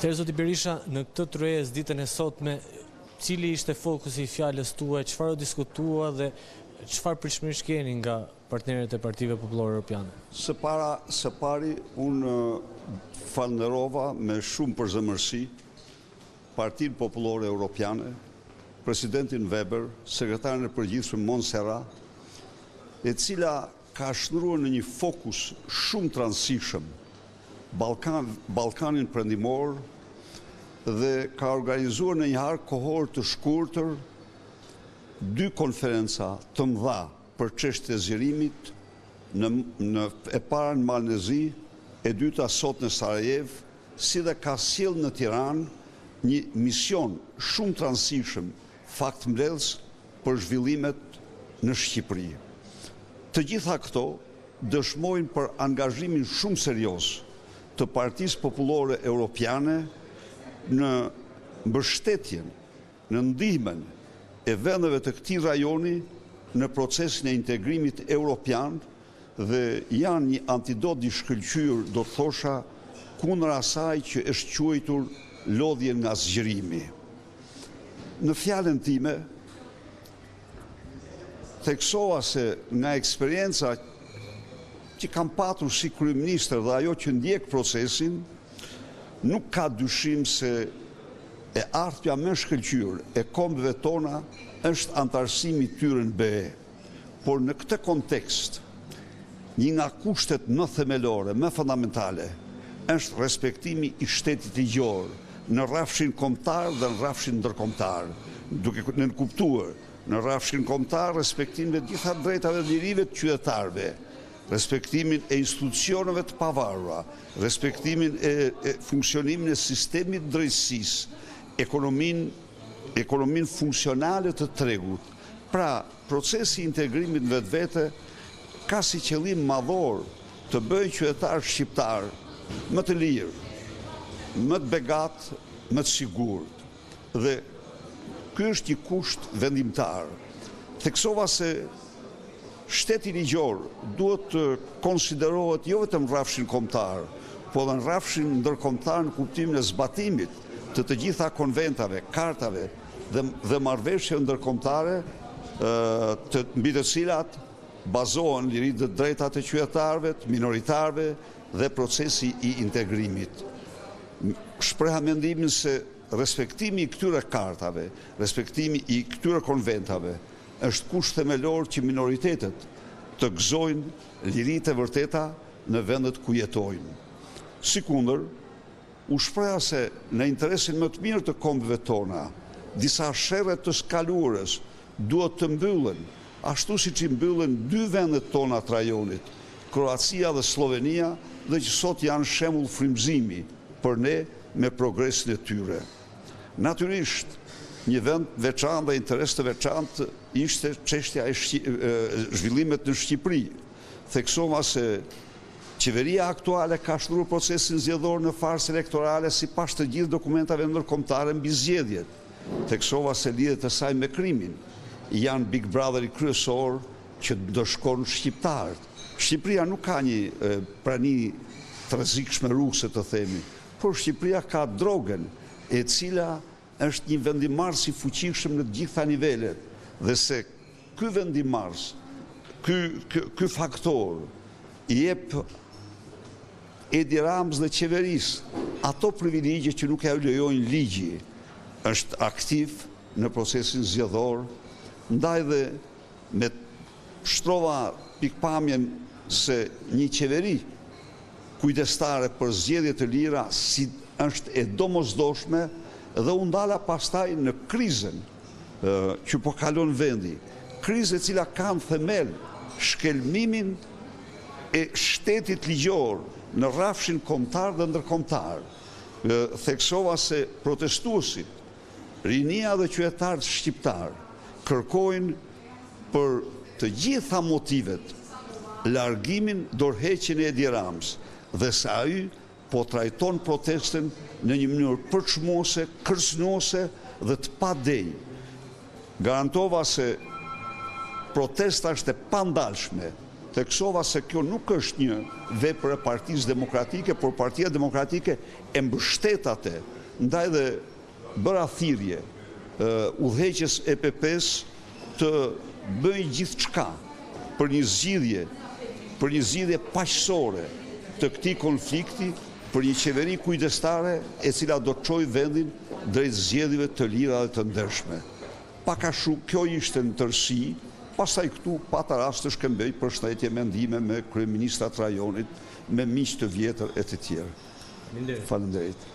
Zoti Berisha, në këtë tryezë ditën e sotme, cili ishte fokusi i fjalës tuaj, çfarë u diskutua dhe çfarë pritshmërish keni nga partnerët e Partive Popullore Europiane? Së pari, unë falënderova me shumë përzemërsi Partinë Popullore Europiane, presidentin Weber, sekretarin e përgjithshëm Montserrat, e cila ka shndruar në një fokus shumë të rëndësishëm Ballkanin Perëndimor dhe ka organizuar në një harë kohor të shkurtër 2 konferenca të mëdha për çështjet e zgjerimit, e para në Malnezi, e dyta sot në Sarajevo, si dhe ka sjellë në Tiranë një mision shumë të rëndësishëm faktmbledhës për zhvillimet në Shqipëri. Të gjitha këto dëshmojnë për angazhimin shumë serioz të Partisë Popullore Europiane në mbështetjen, në ndihmën e vendeve të këtij rajoni në procesin e integrimit europian dhe janë një antidot i shkëlqyer, do të thosha, kundër asaj që është quajtur lodhje nga zgjerimi. Në fjalën time, theksova se nga eksperienca që kam patur si kryeministër dhe ajo që ndjek procesin, nuk ka dyshim se e ardhmja më shkëlqyer e kombëve tona është antarësimi i tyre në BE. Por në këtë kontekst, një nga kushtet më themelore, më fundamentale, është respektimi i shtetit ligjor në rrafshin kombëtar dhe në rrafshin ndërkombëtar, duke nënkuptuar në rrafshin kombëtar respektimin e gjitha drejtave dhe lirive të qytetarëve, respektimin e institucioneve të pavarura, respektimin e funksionimin e sistemit drejtësisë, ekonominë funksionale të tregut. Pra, procesi i integrimit vetvete ka si qëllim madhor të bëjë qytetarë shqiptar më të lirë, më të begat, më të sigurt. Dhe ky është një kusht vendimtar. Theksova se shteti ligjor duhet të konsiderohet jo vetëm në rrafshin kombëtar, por edhe në rrafshin ndërkombëtar në kuptimin e zbatimit të gjitha konventave, kartave dhe marrëveshjeve ndërkombëtare mbi të cilat bazohen liritë dhe drejtat e qytetarëve, të minoritarëve dhe procesi i integrimit. Shpreha mendimin se respektimi i këtyre kartave, respektimi i këtyre konventave është kusht themelor që minoritetet të gëzojnë liritë e vërteta në vendet ku jetojnë. Sikundër, u shpreha se në interesin më të mirë të kombëve tona, disa sherrë të skaluarës duhet të mbyllen, ashtu siç i mbyllen 2 vendet tona të rajonit, Kroacia dhe Slovenia, dhe që sot janë shembull frymëzimi për ne me progresin e tyre. Natyrisht, një vend veçantë dhe interes të veçantë ishte çështja e zhvillimet në Shqipëri. Theksova se qeveria aktuale ka shtruar procesin zgjedhor në farsë elektorale sipas të gjithë dokumentave ndërkombëtare mbi zgjedhjet. Theksova se lidhet e saj me krimin janë Big Brotheri kryesor që do shkon shqiptarët. Shqipëria nuk ka një prani të rrezikshme ruse, të themi, por Shqipëria ka drogën, e cila është një vendimars i fuqishëm në të gjitha nivelet, dhe se ky vendimars, ky faktor i jep Edi Ramës dhe qeverisë ato privilegje që nuk e lejojnë ligji, është aktiv në procesin zgjedhor, ndaj dhe me shtrova pikpamjen se një qeveri kujdestare për zgjedhje të lira si është e domosdoshme dhe u ndala pastaj në krizën që po kalon vendi. Krizë e cila ka në themel shkelmimin e shtetit ligjor në rrafshin kombëtar dhe ndërkombëtar. Theksova se protestuesit, rinia dhe qytetarët shqiptar kërkojnë për të gjitha motivet largimin, dorëheqjen e Edi Ramës dhe se ai po trajton protestën në një mënyrë përçmuese, kërcënuese dhe të padej. Garantova se protesta është e pandalshme theksova se kjo nuk është një vepër e Partisë Demokratike, por Partia Demokratike e mbështet atë, ndaj dhe bëra thirrje udhëheqjes EPP-s të bëjë gjithçka për një zgjidhje paqësore të këtij konflikti, për një qeveri kujdestare e cila do të çojë vendin drejt zgjedhjeve të lira dhe të ndershme. Pak a shumë kjo ishte në tërësi, pastaj këtu pata rast të shkëmbej përshëndetje mendime me kryeministrat rajonit, me miq të vjetër e të tjerë. Faleminderit.